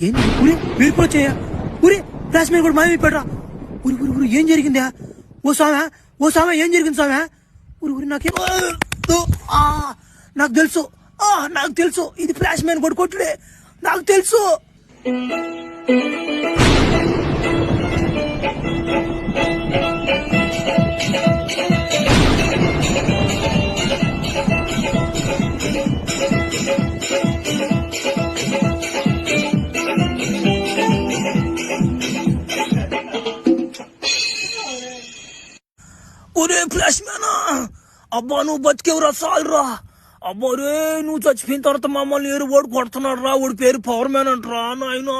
ఏంది ఊరే మీరు కూడా వచ్చాయా? ఊరే ఫ్లాష్ మ్యాన్ కూడా మాయమైపోయాడు. ఊరి ఊరి ఊరి ఏం జరిగిందా? ఓ స్వామి ఏం జరిగింది స్వామి? ఊరి ఊరి నాకు తెలుసు ఇది ఫ్లాష్ మ్యాన్ కూడా కొట్టుడే, నాకు తెలుసు. ఒరే ఫ్లాష్ మ్యాన్, అబ్బా నువ్వు బతికేవురా, చాలురా. అబ్బా రే, నువ్వు చచ్చిపోయిన తర్వాత మమ్మల్ని ఓడి కొడుతున్నాడు రా. ఓడి పేరు పవర్ మ్యాన్ అంటరా నాయనా.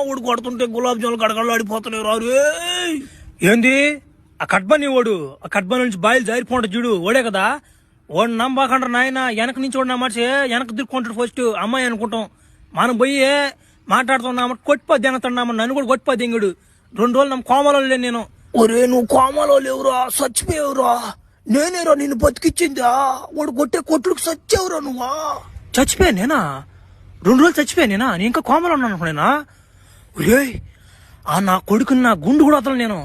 ఓడి కొడుతుంటే గులాబ్ జాములు గడగడలాడిపోతున్నాయి రా రే. ఏంది ఆ కట్బని ఓడు? ఆ కట్బని నుంచి బాయిలు జారిపోంట చూడు, ఓడే కదా. ఓడి నమ్మకండ్ర నాయన. వెనక నుంచి ఓడి నమ్మాట వెనక దిక్కుంటాడు ఫస్ట్, అమ్మాయి అనుకుంటాం. మనం పోయి మాట్లాడుతున్నామట కొట్టిపోద్ది అనతున్నామని నన్ను కూడా కొట్టిపోద్ది ఇంగుడు. 2 రోజులు నమ్మ కోమలో లేను నేను. ఒరే నువ్వు కోమలో లేవురా, చచ్చిపోయావురా. నేనేరా నిన్ను బతికిచ్చిందా? వాడు కొట్టే కొట్లుకు చచ్చావురా నువ్వా. చచ్చిపోయా నేనా? 2 రోజులు చచ్చిపోయా నేనా? నేను ఇంకా కోమలో ఉన్నాను అనుకునేనా? ఒరే ఆ నా కొడుకుని నా గుండు కూడా వదలను నేను.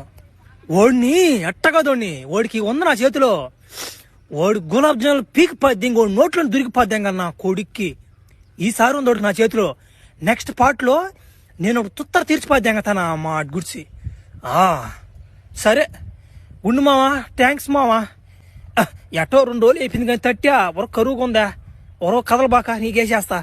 ఓడిని ఎట్టగదోడిని, ఓడికి ఉంది నా చేతిలో. ఓడి గులాబ్ జాములు పీకిపోద్ది, ఇంకోటి నోట్లో దొరికిపోద్దాం కదా నా కొడుక్కి. ఈసారి ఉంది ఒకటి నా చేతిలో. నెక్స్ట్ పార్ట్ లో నేను ఒక తుత్తర తీర్చిపోద్దాం కదా తన మా గుడిసి. సరే గుండు మావా, థ్యాంక్స్ మావా. ఎటో 2 రోజులు అయిపోయింది కానీ తట్టా ఒర కరువుగా ఉందా, ఒరో కదలబాక నీకేసేస్తా.